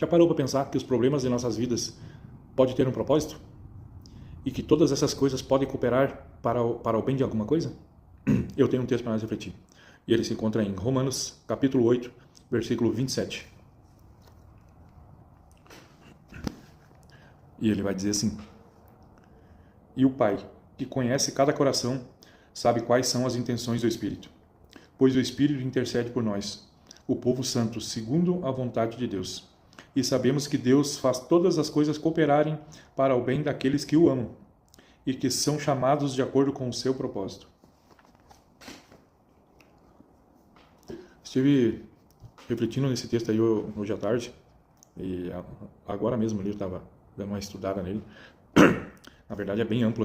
Já parou para pensar que os problemas de nossas vidas podem ter um propósito? E que todas essas coisas podem cooperar para o bem de alguma coisa? Eu tenho um texto para nós refletir. E ele se encontra em Romanos, capítulo 8, versículo 27. E ele vai dizer assim: E o Pai, que conhece cada coração, sabe quais são as intenções do Espírito, pois o Espírito intercede por nós, o povo santo, segundo a vontade de Deus. E sabemos que Deus faz todas as coisas cooperarem para o bem daqueles que o amam e que são chamados de acordo com o seu propósito. Estive refletindo nesse texto aí hoje à tarde, e agora mesmo eu estava dando uma estudada nele. Na verdade é bem amplo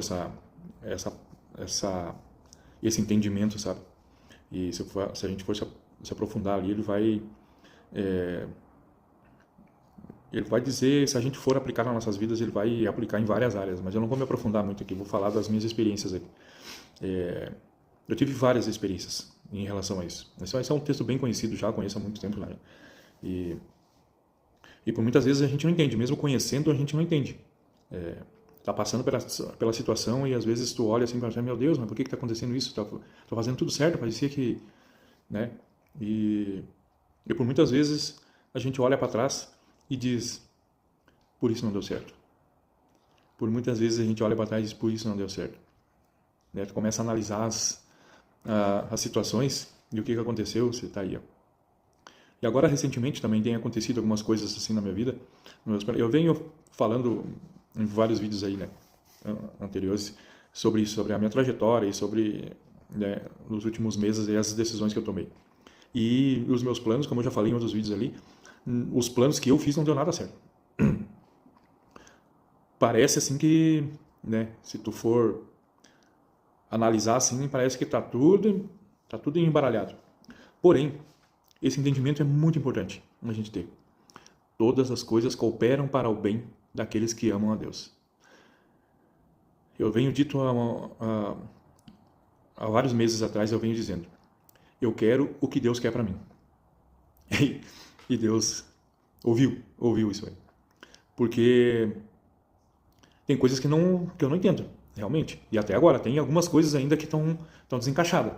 esse entendimento, sabe? E se a gente for se aprofundar ali, ele vai dizer, se a gente for aplicar nas nossas vidas, ele vai aplicar em várias áreas, mas eu não vou me aprofundar muito aqui, vou falar das minhas experiências aqui. Eu tive várias experiências em relação a isso. Esse é um texto bem conhecido, já conheço há muito tempo, né? E por muitas vezes a gente não entende, mesmo conhecendo, a gente não entende. Tá passando pela situação e às vezes tu olha assim e pensa, meu Deus, mas por que está acontecendo isso? Tô fazendo tudo certo, parecia que... né? E por muitas vezes a gente olha para trás e diz, por isso não deu certo. Por muitas vezes a gente olha para trás e diz, por isso não deu certo. Né? Tu começa a analisar as situações e o que aconteceu, você está aí. Ó. E agora, recentemente, também tem acontecido algumas coisas assim na minha vida. Eu venho falando em vários vídeos aí, né, anteriores, sobre isso, sobre a minha trajetória e sobre, né, nos últimos meses, as decisões que eu tomei. E os meus planos, como eu já falei em outros vídeos ali, os planos que eu fiz não deu nada certo. Parece assim que, né, se tu for analisar assim, parece que tá tudo embaralhado. Porém, esse entendimento é muito importante a gente ter. Todas as coisas cooperam para o bem daqueles que amam a Deus. Eu venho dito há vários meses atrás, eu venho dizendo, eu quero o que Deus quer para mim. E Deus ouviu isso aí. Porque tem coisas que eu não entendo, realmente. E até agora, tem algumas coisas ainda que estão desencaixadas.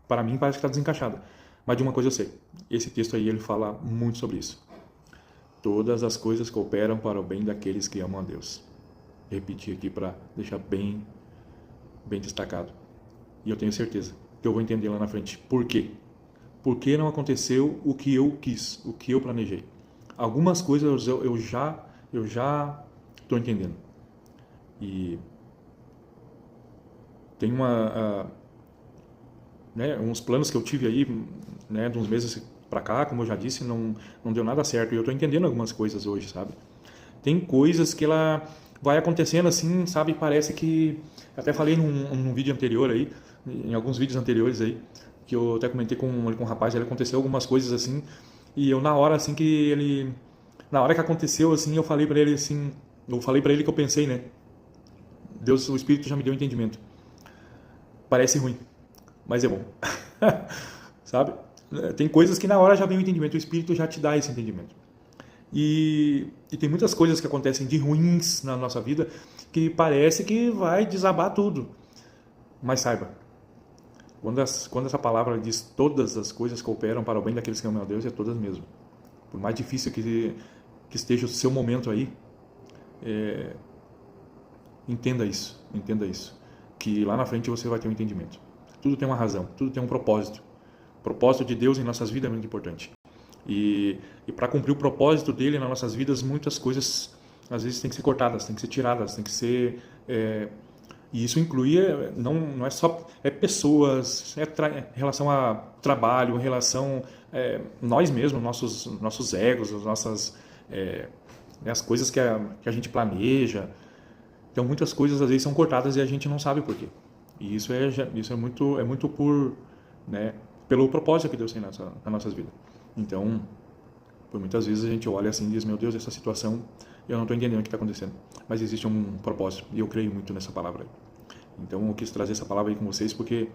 Para mim parece que está desencaixada. Mas de uma coisa eu sei, esse texto aí ele fala muito sobre isso. Todas as coisas cooperam para o bem daqueles que amam a Deus. Vou repetir aqui para deixar bem destacado. E eu tenho certeza que eu vou entender lá na frente. Por quê? Por que não aconteceu o que eu quis, o que eu planejei? Algumas coisas eu já estou entendendo. E tem uns planos que eu tive aí, né, de uns meses para cá, como eu já disse, não deu nada certo. E eu estou entendendo algumas coisas hoje, sabe? Tem coisas que ela vai acontecendo assim, sabe? Parece que... Até falei num vídeo anterior aí, em alguns vídeos anteriores aí, que eu até comentei com um rapaz, ele aconteceu algumas coisas assim, e eu na hora assim que aconteceu assim, eu falei para ele que eu pensei, né? Deus, o Espírito já me deu entendimento. Parece ruim, mas é bom. Sabe? Tem coisas que na hora já vem o entendimento, o Espírito já te dá esse entendimento. E tem muitas coisas que acontecem de ruins na nossa vida que parece que vai desabar tudo. Mas saiba, quando essa palavra diz todas as coisas cooperam para o bem daqueles que amam a Deus, é todas mesmo. Por mais difícil que esteja o seu momento aí, entenda isso, que lá na frente você vai ter um entendimento. Tudo tem uma razão, tudo tem um propósito. O propósito de Deus em nossas vidas é muito importante. E para cumprir o propósito dele nas nossas vidas, muitas coisas às vezes têm que ser cortadas, têm que ser tiradas, têm que ser... E isso inclui, não é só pessoas, em relação a trabalho, em relação nós mesmos, nossos egos, as coisas que a gente planeja. Então muitas coisas às vezes são cortadas e a gente não sabe por quê. E isso é muito pelo propósito que Deus tem nas nossas vidas. Então, por muitas vezes a gente olha assim e diz, meu Deus, essa situação, eu não estou entendendo o que está acontecendo. Mas existe um propósito, e eu creio muito nessa palavra aí. Então, eu quis trazer essa palavra aí com vocês, porque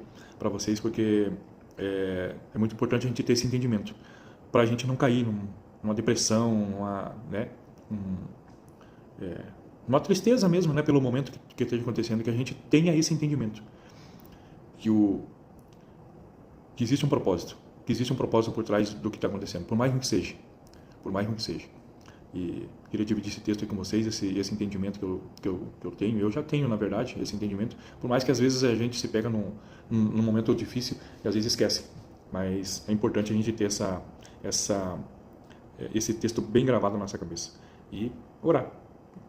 é muito importante a gente ter esse entendimento, para a gente não cair uma depressão, né, uma tristeza mesmo, né, pelo momento que esteja acontecendo, que a gente tenha esse entendimento que existe um propósito por trás do que está acontecendo, por mais ruim que seja, por mais ruim que seja. E queria dividir esse texto aí com vocês, esse entendimento que eu tenho. Eu já tenho, na verdade, esse entendimento. Por mais que às vezes a gente se pega num momento difícil e às vezes esquece. Mas é importante a gente ter esse texto bem gravado na nossa cabeça. E orar.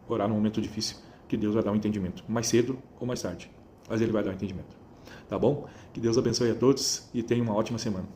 Orar num momento difícil, que Deus vai dar um entendimento. Mais cedo ou mais tarde. Mas Ele vai dar um entendimento. Tá bom? Que Deus abençoe a todos e tenha uma ótima semana.